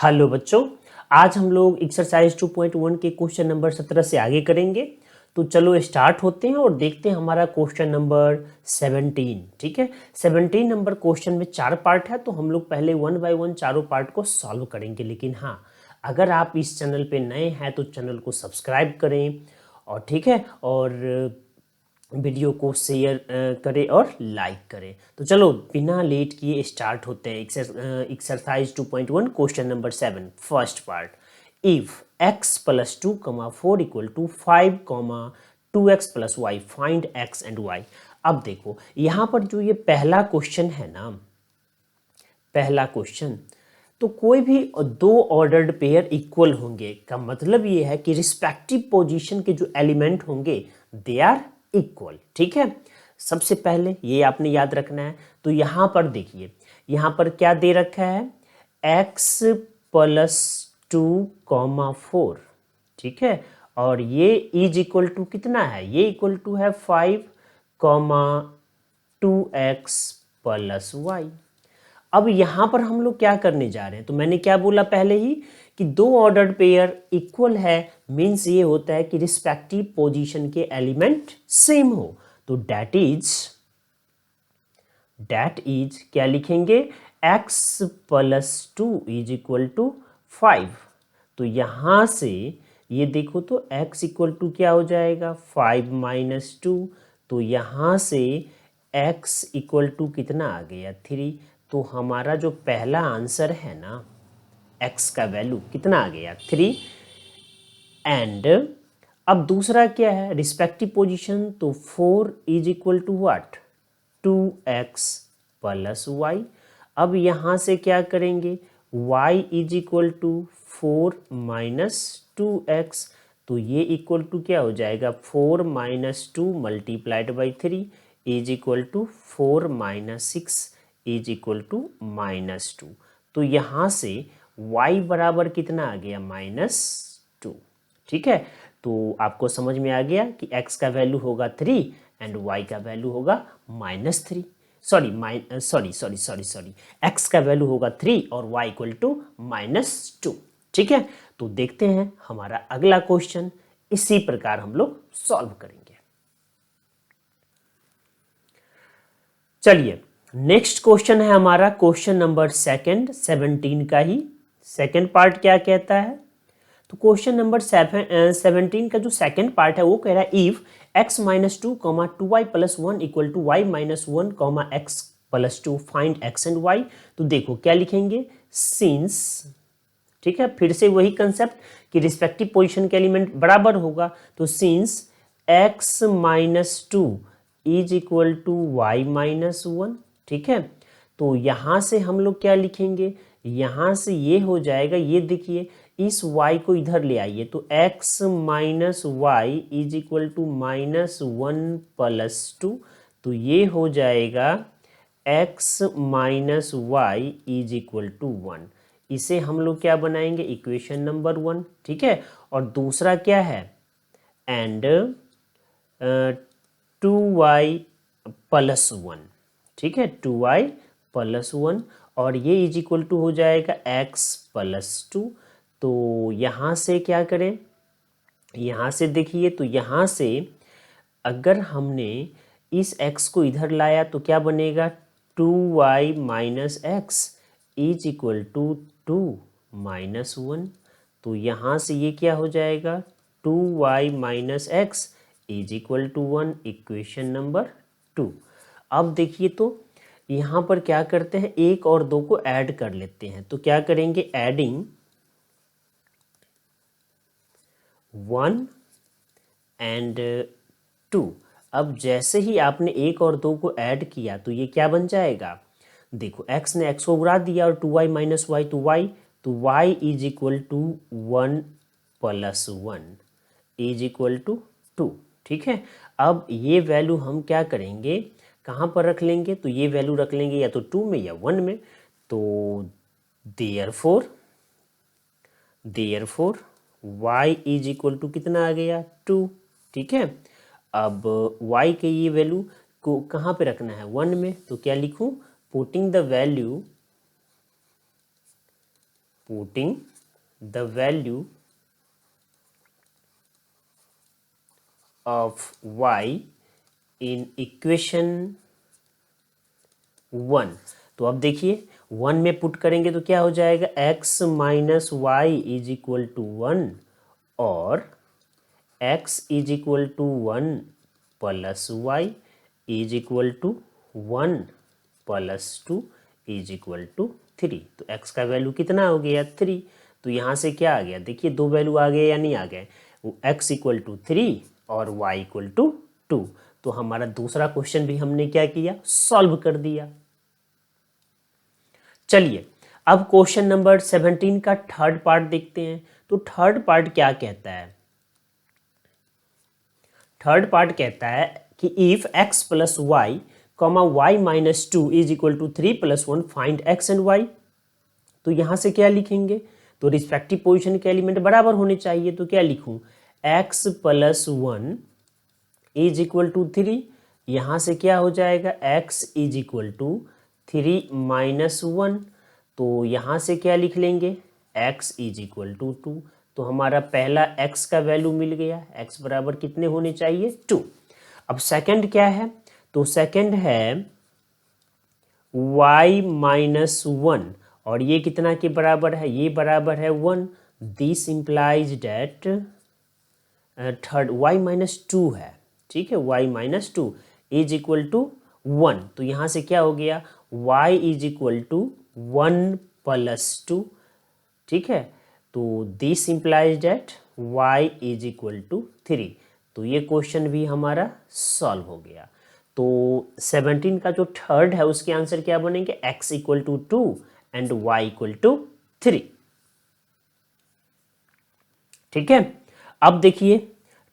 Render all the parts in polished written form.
Hello बच्चों, आज हम लोग एक्सरसाइज 2.1 के क्वेश्चन नंबर 17 से आगे करेंगे। तो चलो स्टार्ट होते हैं और देखते हैं हमारा क्वेश्चन नंबर 17। ठीक है, 17 नंबर क्वेश्चन में 4 पार्ट है, तो हम लोग पहले 1 बाय 1 चारों पार्ट को सॉल्व करेंगे। लेकिन हाँ, अगर आप इस चैनल पे नए हैं तो चैनल को सब्सक्राइब करें और ठीक है, और वीडियो को शेयर करें और लाइक करें। तो चलो बिना लेट किए स्टार्ट होते हैं। Exercise 2.1 question number 7 first part. If x plus 2, 4 equal to 5, 2x plus y, find x and y। अब देखो यहाँ पर जो ये पहला क्वेश्चन है ना, पहला क्वेश्चन, तो कोई भी दो ऑर्डर्ड पेयर इक्वल होंगे का मतलब ये है कि रिस्पेक्टिव पोजीशन के जो एलिमेंट होंगे दे आर इक्वल। ठीक है, सबसे पहले ये आपने याद रखना है। तो यहाँ पर देखिए, यहाँ पर क्या दे रखा है, x प्लस 2, 4। ठीक है, और ये इज इक्वल टू कितना है, ये इक्वल टू है 5, 2x प्लस वाई। अब यहां पर हम लोग क्या करने जा रहे हैं, तो मैंने क्या बोला पहले ही कि दो ऑर्डर्ड पेयर इक्वल है, मींस ये होता है कि रिस्पेक्टिव पोजीशन के एलिमेंट सेम हो। तो दैट इज क्या लिखेंगे, x plus 2 is equal to 5। तो यहां से ये देखो तो x इक्वल टू क्या हो जाएगा, 5 माइनस 2। तो यहां से x इक्वल टू कितना आ गया, 3। तो हमारा जो पहला आंसर है ना, x का वैल्यू कितना आ गया, 3। एंड अब दूसरा क्या है, रिस्पेक्टिव पोजीशन, तो 4 is equal to what, 2x plus y. अब यहाँ से क्या करेंगे, y is equal to 4 minus 2x। तो ये इक्वल टू क्या हो जाएगा, 4 minus 2 multiplied by 3 is equal to 4 minus 6 is equal to minus 2। तो यहाँ से y बराबर कितना आ गया, -2। ठीक है, तो आपको समझ में आ गया कि x का वैल्यू होगा 3 एंड y का वैल्यू होगा -3। सॉरी, x का वैल्यू होगा 3 और y इक्वल टू -2। ठीक है, तो देखते हैं हमारा अगला क्वेश्चन, इसी प्रकार हम लोग सॉल्व करेंगे। चलिए नेक्स्ट क्वेश्चन है हमारा क्वेश्चन नंबर 17 का ही सेकंड पार्ट। क्या कहता है, तो क्वेश्चन नंबर 17 का जो सेकंड पार्ट है वो कह रहा है, if x minus 2, 2y plus 1 equal to y minus 1, x plus 2, find x and y। तो देखो क्या लिखेंगे, सिंस, ठीक है, फिर से वही कंसेप्ट कि रिस्पेक्टिव पोजीशन के एलिमेंट बराबर होगा। तो since x minus 2 is equal to y minus 1। ठीक है, तो यहां से हम लोग क्या लिखेंगे, यहां से ये हो जाएगा, ये देखिए इस y को इधर ले आइए, तो x minus y is equal to -1 plus 2। तो ये हो जाएगा x minus y is equal to 1। इसे हम लोग क्या बनाएंगे, इक्वेशन नंबर 1। ठीक है, और दूसरा क्या है, एंड 2y प्लस 1। ठीक है, 2y प्लस 1, और ये इज इक्वल टू हो जाएगा x प्लस 2। तो यहाँ से क्या करें, यहाँ से देखिए, तो यहाँ से अगर हमने इस x को इधर लाया तो क्या बनेगा, 2y minus x is equal to 2 minus 1। तो यहाँ से ये क्या हो जाएगा, 2y minus x is equal to 1, equation number 2। अब देखिए तो यहाँ पर क्या करते हैं, 1 और 2 को ऐड कर लेते हैं। तो क्या करेंगे, एडिंग 1 एंड 2। अब जैसे ही आपने 1 और 2 को ऐड किया तो ये क्या बन जाएगा, देखो x ने x को उड़ा दिया और 2y माइनस वाई, तो y is equal to 1 plus 1 is equal to 2। ठीक है, अब ये वैल्यू हम क्या करेंगे, कहाँ पर रख लेंगे, तो ये वैल्यू रख लेंगे या तो 2 में या 1 में। तो therefore y is equal to कितना आ गया, 2। ठीक है, अब y के ये वैल्यू को कहाँ पे रखना है, 1 में। तो क्या लिखूं, putting the value putting the value of y in equation 1। तो अब देखिए 1 में पुट करेंगे तो क्या हो जाएगा, x minus y is equal to 1 और x is equal to 1 plus y is equal to 1 plus 2 is equal to 3। तो x का वैल्यू कितना हो गया, 3। तो यहाँ से क्या आ गया, देखिए दो वैल्यू आ गए या नहीं आ गए, x इक्वल टू 3 और y इक्वल टू 2। तो हमारा दूसरा क्वेश्चन भी हमने क्या किया, सॉल्व कर दिया। चलिए अब क्वेश्चन नंबर 17 का थर्ड पार्ट देखते हैं। तो थर्ड पार्ट क्या कहता है, थर्ड पार्ट कहता है कि if x plus y comma y minus 2 is equal to 3 plus 1 find x and y। तो यहां से क्या लिखेंगे, तो रिस्पेक्टिव पोजीशन के एलिमेंट बराबर होने चाहिए। तो क्या लिखूं, x plus 1 is equal to 3, यहाँ से क्या हो जाएगा x is equal to 3 minus 1। तो यहाँ से क्या लिख लेंगे, x इज इक्वल टू 2। तो हमारा पहला x का वैल्यू मिल गया, x बराबर कितने होने चाहिए, 2। अब सेकंड क्या है, तो सेकंड है y माइनस 1 और ये कितना के बराबर है, ये बराबर है 1। This implies that third y minus 2 है, ठीक है, y minus 2 is equal to 1। तो यहाँ से क्या हो गया, y is equal to 1 plus 2, ठीक है। तो this implies that y is equal to 3। तो ये क्वेश्चन भी हमारा सॉल्व हो गया। तो 17 का जो थर्ड है उसके आंसर क्या बनेंगे, x equal to 2 and y equal to 3, ठीक है। अब देखिए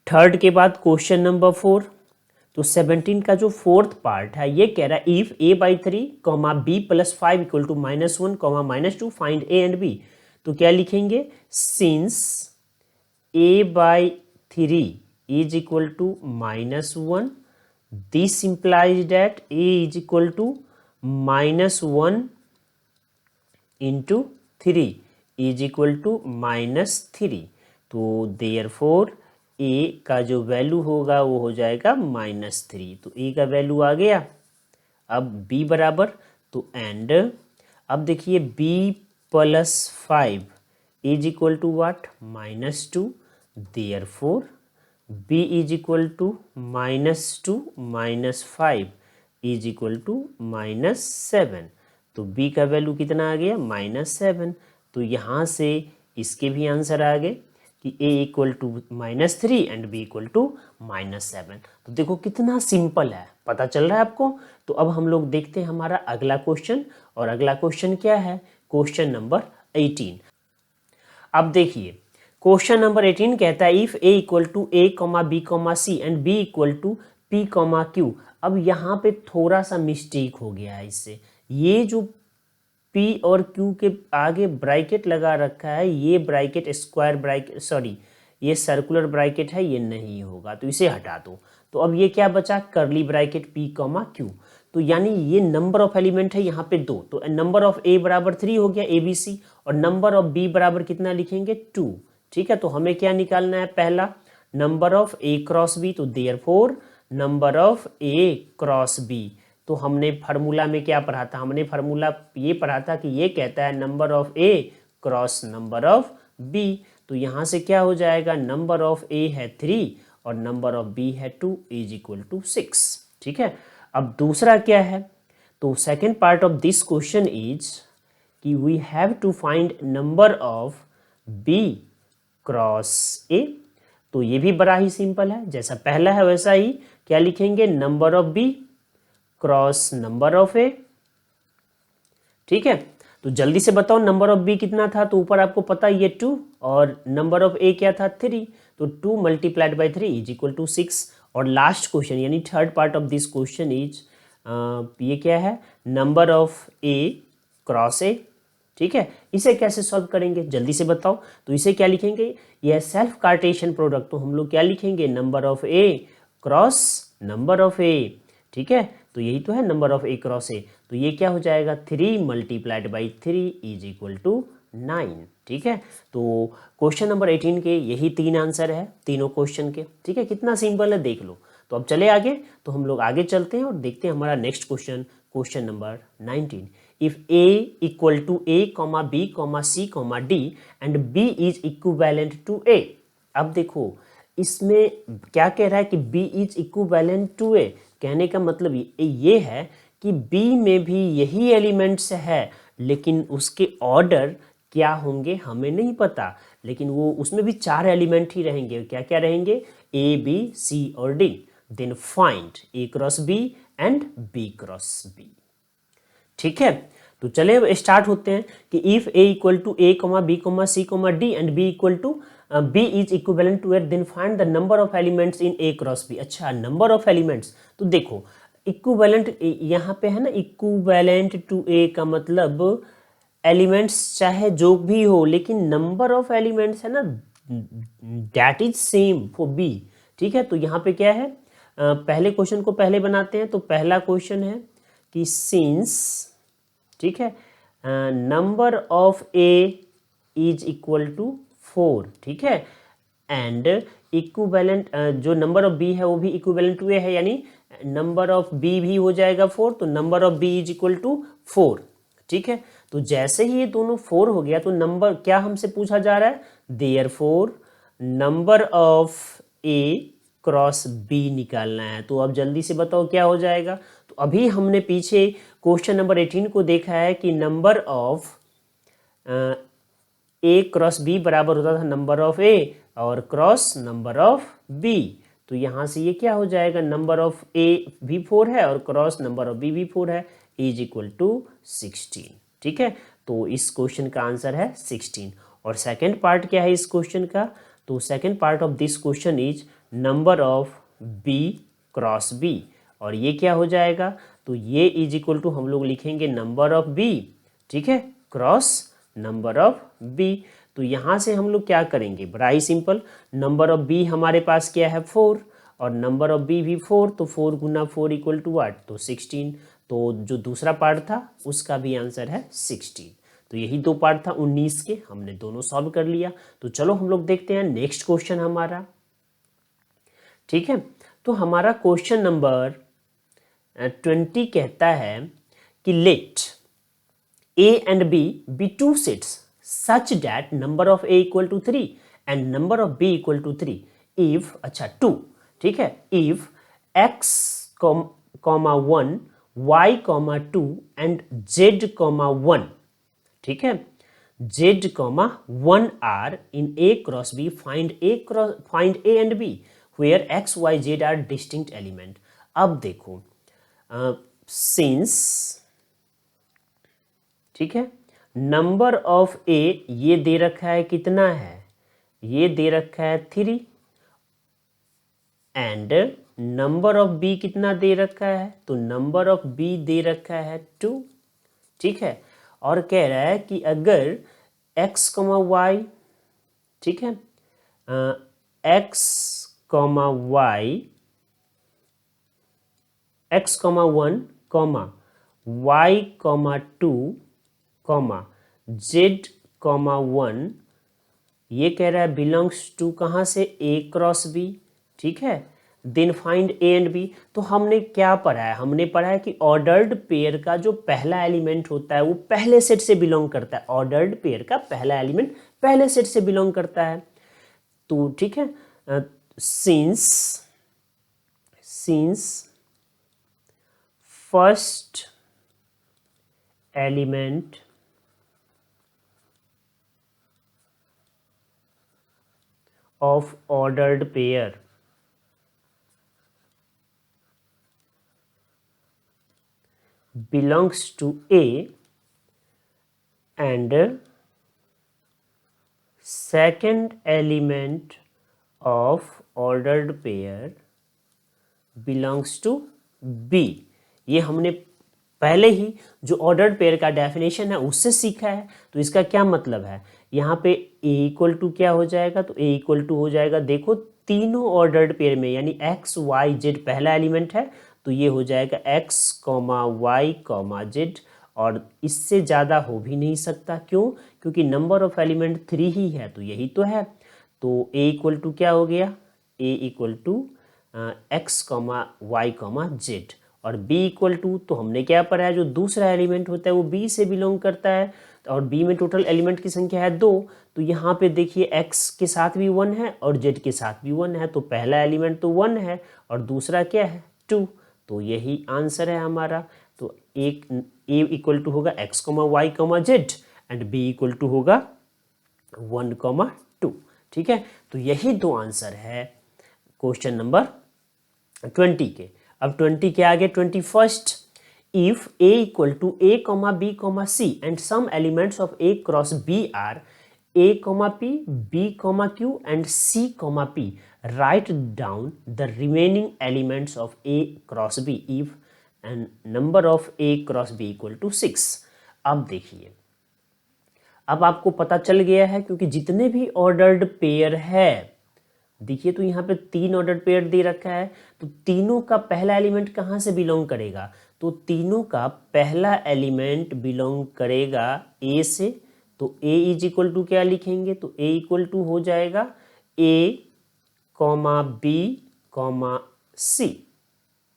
थर्ड के बाद क्वेश्चन नंबर 4। तो 17 का जो फोर्थ पार्ट है ये कह रहा है if a by 3 comma b plus 5 equal to minus 1 comma minus 2 find a and b। तो क्या लिखेंगे, since a by 3 is equal to minus 1, this implies that a is equal to minus 1 into 3 is equal to minus 3। तो therefore a का जो value होगा वो हो जाएगा माइनस 3। तो a का वैल्यू आ गया। अब b बराबर, तो एंड अब देखिए b plus 5 is equal to what, minus 2। Therefore b is equal to minus 2 minus 5 is equal to minus 7। तो b का वैल्यू कितना आ गया, माइनस 7। तो यहाँ से इसके भी आंसर आ गए कि a equal to minus 3 and b equal to minus 7। तो देखो कितना सिंपल है, पता चल रहा है आपको। तो अब हम लोग देखते हैं हमारा अगला क्वेश्चन, और अगला क्वेश्चन क्या है, क्वेश्चन नंबर 18। अब देखिए क्वेश्चन नंबर 18 कहता है if a equal to a comma b comma c and b equal to p comma q। अब यहाँ पे थोड़ा सा मिस्टेक हो गया है इससे, ये जो P और Q के आगे ब्रैकेट लगा रखा है, ये ब्रैकेट स्क्वायर ब्रैकेट, सॉरी ये सर्कुलर ब्रैकेट है, ये नहीं होगा, तो इसे हटा दो। तो अब ये क्या बचा, करली ब्रैकेट P कॉमा Q। तो यानी ये नंबर ऑफ एलिमेंट है यहाँ पे 2। तो नंबर ऑफ A बराबर 3 हो गया ABC, और नंबर ऑफ B बराबर कितना लिखेंगे, 2, ठीक है। तो हमें क्या निकालना है, पहला number of A cross B। तो therefore number of A cross B। तो हमने फार्मूला में क्या पढ़ा था, हमने फार्मूला ये पढ़ा था कि ये कहता है number of A cross number of B। तो यहाँ से क्या हो जाएगा, नंबर ऑफ A है 3 और नंबर ऑफ B है 2 इज इक्वल टू 6, ठीक है। अब दूसरा क्या है, तो second part of this question is कि we have to find number of B cross A। तो ये भी बड़ा ही सिंपल है, जैसा पहला है वैसा ही क्या लिखेंगे, number of B cross number of A, ठीक है। तो जल्दी से बताओ नंबर ऑफ B कितना था, तो ऊपर आपको पता ये 2 और नंबर ऑफ A क्या था 3। तो 2 multiplied by 3 is equal to 6। और लास्ट क्वेश्चन यानी third part of this question is ये क्या है, number of A cross A, ठीक है। इसे कैसे सॉल्व करेंगे जल्दी से बताओ। तो इसे क्या लिखेंगे, यह सेल्फ कार्टेशियन प्रोडक्ट, तो हम लोग क्या लिखेंगे, number of A cross number of A, ठीक है। तो यही तो है number of A cross A। तो ये क्या हो जाएगा, 3 multiplied by 3 is equal to 9। ठीक है, तो क्वेश्चन नंबर 18 के यही 3 आंसर है तीनों क्वेश्चन के। ठीक है, कितना सिंपल है देख लो। तो अब चले आगे, तो हम लोग आगे चलते हैं और देखते हैं हमारा next question, question number 19। If a equal to a comma b comma c comma d and b is equivalent to a। अब देखो इसमें क्या कह रहा है कि b is equivalent to a। कहने का मतलब ये है कि b में भी यही एलिमेंट्स है, लेकिन उसके ऑर्डर क्या होंगे हमें नहीं पता, लेकिन वो उसमें भी 4 एलिमेंट ही रहेंगे। क्या क्या रहेंगे? a b c और d। Then find a cross b and b cross b। ठीक है, तो चले अब स्टार्ट होते हैं कि if a equal to a comma b comma c comma d and b equal to b is equivalent to 8 then find the number of elements in a cross b। अच्छा, number of elements, तो देखो equivalent यहाँ पे है ना, equivalent to a का मतलब elements चाहे जो भी हो, लेकिन नंबर ऑफ एलिमेंट्स है ना that is same for b। ठीक है, तो यहाँ पे क्या है, पहले क्वेश्चन को पहले बनाते हैं। तो पहला क्वेश्चन है कि सिंस, ठीक है, number of A is equal to 4। ठीक है, एंड इक्विवेलेंट जो नंबर ऑफ बी है वो भी इक्विवेलेंट टू ए है, यानी नंबर ऑफ बी भी हो जाएगा 4, तो number of B is equal to 4। ठीक है, तो जैसे ही ये दोनों 4 हो गया तो नंबर क्या हमसे पूछा जा रहा है, therefore number of A cross B निकालना है। तो अब जल्दी से बताओ क्या हो जाएगा। तो अभी हमने पीछे क्वेश्चन नंबर 18 को देखा है कि number of A cross B बराबर होता था नंबर ऑफ ए और क्रॉस नंबर ऑफ बी। तो यहाँ से ये क्या हो जाएगा, नंबर ऑफ ए भी 4 है और क्रॉस नंबर ऑफ बी भी 4 है, इज इक्वल टू 16। ठीक है, तो इस क्वेश्चन का आंसर है 16। और सेकेंड पार्ट क्या है इस क्वेश्चन का, तो second part of this question is number of B cross B. और ये क्या हो जाएगा, तो ये इज इक्वल टू हम लोग लिखेंगे नंबर ऑफ बी, ठीक है, क्रॉस नंबर ऑफ बी। तो यहाँ से हम लोग क्या करेंगे, बड़ा ही सिंपल, नंबर ऑफ बी हमारे पास क्या है 4 और नंबर ऑफ बी भी 4, तो 4 गुना 4 इक्वल टू 8, तो 16। तो जो दूसरा पार्ट था उसका भी आंसर है 16। तो यही दो पार्ट था 19 के, हमने दोनों सॉल्व कर लिया। तो चलो हम लोग देखते हैं नेक्स्ट क्वेश्चन हमारा। ठीक है, तो हमारा क्वेश्चन नंबर 20 कहता है कि late a and b be two sets such that number of a equal to 3 and number of b equal to 3 if, अच्छा 2, ठीक है, if x, 1 y, 2 and z, 1, ठीक है, z, 1 are in a cross b, find a and b where x, y, z are distinct element। अब देखो since, ठीक है, number of ए ये दे रखा है, कितना है, ये दे रखा है 3 एंड नंबर ऑफ बी कितना दे रखा है, तो नंबर ऑफ बी दे रखा है 2। ठीक है, और कह रहा है कि अगर x, y, ठीक है, x, y, x, 1, y, 2, z, 1, ये कह रहा है बिलोंग्स टू कहाँ से, a क्रॉस b। ठीक है, then find a and b। तो हमने क्या पढ़ा है, हमने पढ़ा है कि ऑर्डर्ड पेयर का जो पहला एलिमेंट होता है वो पहले सेट से बिलोंग करता है। ऑर्डर्ड पेयर का पहला एलिमेंट पहले सेट से बिलोंग करता है। तो ठीक है, since first element of ordered pair belongs to A and second element of ordered pair belongs to B। ये हमने पहले ही जो ऑर्डर्ड पेयर का डेफिनेशन है उससे सीखा है। तो इसका क्या मतलब है, यहाँ पे a इक्वल टू क्या हो जाएगा, तो a इक्वल टू हो जाएगा, देखो तीनों ऑर्डर्ड पेयर में यानी x, y, z पहला एलिमेंट है, तो ये हो जाएगा x, y, z और इससे ज़्यादा हो भी नहीं सकता। क्यों? क्योंकि नंबर ऑफ एलिमेंट 3 ही है, तो यही तो है। तो a इक्वल टू क्या हो गया? a equal to x comma y comma z, और b इक्वल टू, तो हमने क्या पढ़ा है, जो दूसरा एलिमेंट होता है वो b से बिलोंग करता है, और b में टोटल एलिमेंट की संख्या है 2। तो यहाँ पे देखिए x के साथ भी 1 है और z के साथ भी 1 है, तो पहला एलिमेंट तो 1 है और दूसरा क्या है? 2। तो यही आंसर है हमारा। तो एक a इक्वल टू होगा x comma y comma z and b equal to होगा 1,2। ठीक है, तो यही दो आंसर है क्वेश्चन नंबर 20 के। अब 20 के आगे 21st, if a equal to a comma b comma c and some elements of a cross b are a comma p b comma q and c comma p, write down the remaining elements of a cross b if and number of a cross b equal to 6। अब देखिए, अब आपको पता चल गया है, क्योंकि जितने भी ऑर्डर्ड पेयर है, देखिए तो यहाँ पे 3 ऑर्डर्ड पेयर दे रखा है, तो तीनों का पहला एलिमेंट कहाँ से बिलोंग करेगा? तो तीनों का पहला एलिमेंट बिलोंग करेगा ए से। तो ए इज इक्वल टू क्या लिखेंगे? तो ए इक्वल टू हो जाएगा A comma B comma C.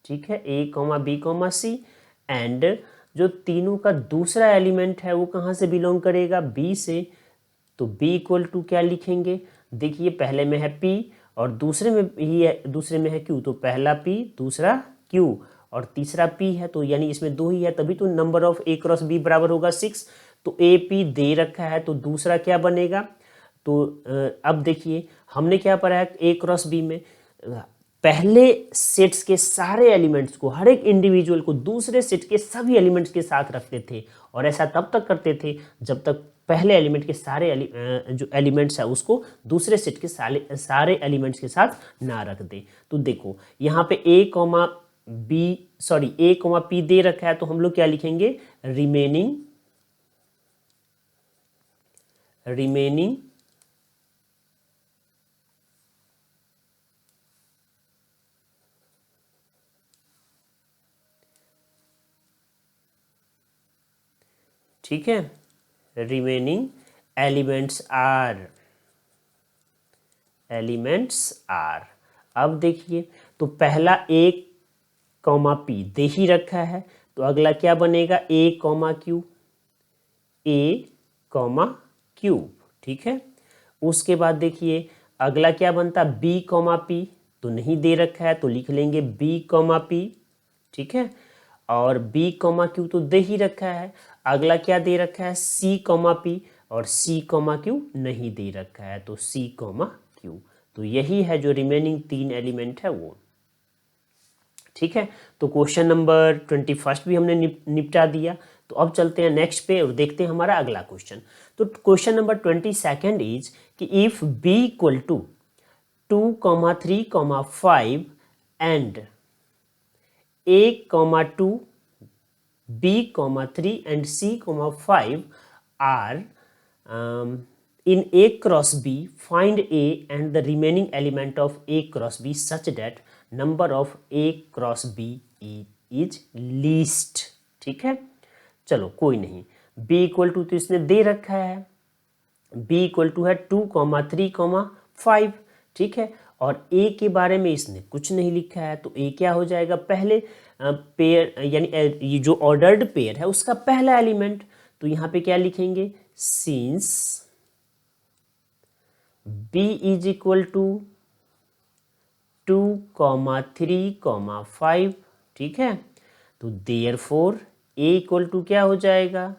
ठीक है, A comma B comma C, and जो तीनों का दूसरा एलिमेंट है वो कहाँ से बिलोंग करेगा? बी से। तो b इक्वल टू क्या लिखेंगे? देखिए, पहले में है p और दूसरे में ही है, दूसरे में है q, तो पहला p दूसरा q और तीसरा p है, तो यानी इसमें 2 ही है, तभी तो number of a cross b बराबर होगा 6। तो a p दे रखा है, तो दूसरा क्या बनेगा? तो अब देखिए, हमने क्या पढ़ा है a क्रॉस b में, पहले सेट्स के सारे एलिमेंट्स को, हर एक इंडिविजुअल को दूसरे सेट के सभी एलिमेंट्स के साथ रखते थे, और ऐसा तब तक करते थे जब तक पहले एलिमेंट के सारे जो एलिमेंट्स है उसको दूसरे सेट के सारे एलिमेंट्स के साथ ना रख दे। तो देखो यहाँ पे a कॉमा p दे रखा है, तो हम लोग क्या लिखेंगे? रिमेनिंग ठीक है, रिमेनिंग एलिमेंट्स आर। अब देखिए, तो पहला a कॉमा p दे ही रखा है, तो अगला क्या बनेगा? a comma q। ठीक है, उसके बाद देखिए अगला क्या बनता? b कॉमा p, तो नहीं दे रखा है, तो लिख लेंगे b कॉमा p। ठीक है, और b कॉमा q तो दे ही रखा है, अगला क्या दे रखा है? c कॉमा p, और c कॉमा q नहीं दे रखा है, तो c कॉमा q। तो यही है जो रिमेनिंग 3 एलिमेंट है वो। ठीक है, तो क्वेश्चन नंबर 21 भी हमने निपटा दिया। तो अब चलते हैं नेक्स्ट पे और देखते हैं हमारा अगला क्वेश्चन। तो क्वेश्चन नंबर 22 इज कि if b equal to 2,3,5 and a,2 b,3 and c,5 are in a cross b, find a and the remaining element of a cross b such that number of a cross b is least। ठीक है, चलो कोई नहीं, b equal to तो इसने दे रखा है, b equal to है 2,3,5। ठीक है, और a के बारे में इसने कुछ नहीं लिखा है, तो a क्या हो जाएगा? पहले पेयर, यानी ये जो ऑर्डर्ड पेयर है उसका पहला एलिमेंट, तो यहाँ पे क्या लिखेंगे? Since b is equal to 2,3,5। ठीक है, तो देयरफॉर a इक्वल टू क्या हो जाएगा?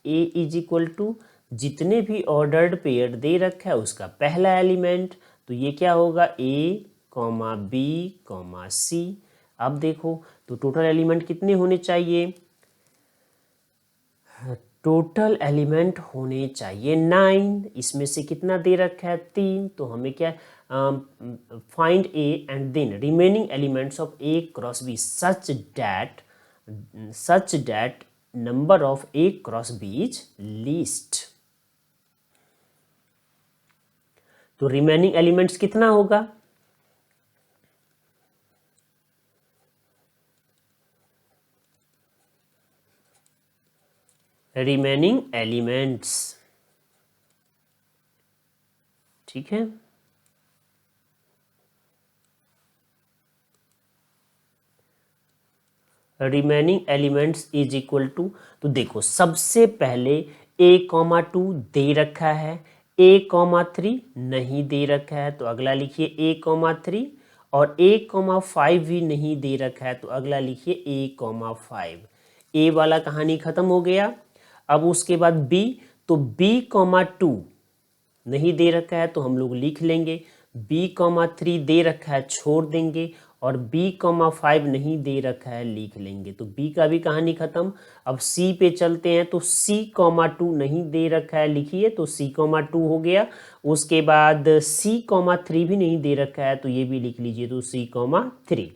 a इज इक्वल टू जितने भी ऑर्डर्ड पेयर दे रखा है उसका पहला एलिमेंट, तो ये क्या होगा? a, b, c। अब देखो, तो टोटल एलिमेंट कितने होने चाहिए? टोटल एलिमेंट होने चाहिए 9, इसमें से कितना दे रखा है? 3। तो हमें क्या, find a and then remaining elements of a cross b such that number of a cross b is least. तो रिमेनिंग एलिमेंट्स कितना होगा? रिमेनिंग एलिमेंट्स, ठीक है। Remaining elements is equal to, तो देखो सबसे पहले a,2 दे रखा है, a,3 नहीं दे रखा है, तो अगला लिखिए a,3, और a,5 भी नहीं दे रखा है, तो अगला लिखिए a,5। ए वाला कहानी खत्म हो गया। अब उसके बाद b, तो b,2 नहीं दे रखा है तो हम लोग लिख लेंगे, b,3 दे रखा है छोड़ देंगे, और b,5 नहीं दे रखा है लिख लेंगे। तो b का भी कहानी खत्म। अब c पे चलते हैं, तो c,2 नहीं दे रखा है लिखिए, तो c,2 हो गया। उसके बाद c,3 भी नहीं दे रखा है, तो ये भी लिख लीजिए, तो c,3,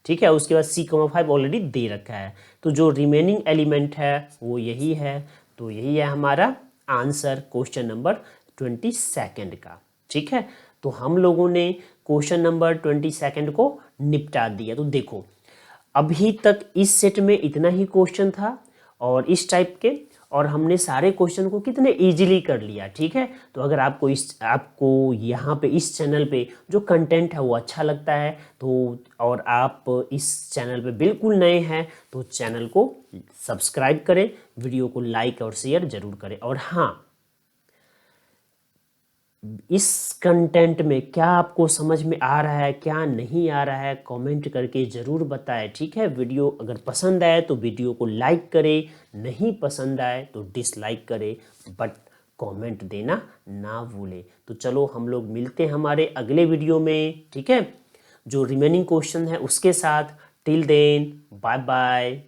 ठीक है। उसके बाद c,5 ऑलरेडी दे रखा है, तो जो रिमेनिंग एलिमेंट है वो यही है। तो यही है हमारा आंसर क्वेश्चन नंबर 22 का, ठीक है। तो हम लोगों ने क्वेश्चन नंबर 22 को निपटा दिया। तो देखो अभी तक इस सेट में इतना ही क्वेश्चन था और इस टाइप के, और हमने सारे क्वेश्चन को कितने इजीली कर लिया, ठीक है। तो अगर आपको यहाँ पे इस चैनल पे जो कंटेंट है वो अच्छा लगता है, तो और आप इस चैनल पे बिल्कुल नए हैं तो चैनल को सब्सक्राइब करें, वीडियो को लाइक और शेयर जरूर करें। और हाँ, इस कंटेंट में क्या आपको समझ में आ रहा है, क्या नहीं आ रहा है, कमेंट करके ज़रूर बताएं, ठीक है। वीडियो अगर पसंद आए तो वीडियो को लाइक करें, नहीं पसंद आए तो डिसलाइक करें, बट कमेंट देना ना भूलें। तो चलो हम लोग मिलते हैं हमारे अगले वीडियो में, ठीक है, जो रिमेनिंग क्वेश्चन है उसके साथ। Till then bye bye.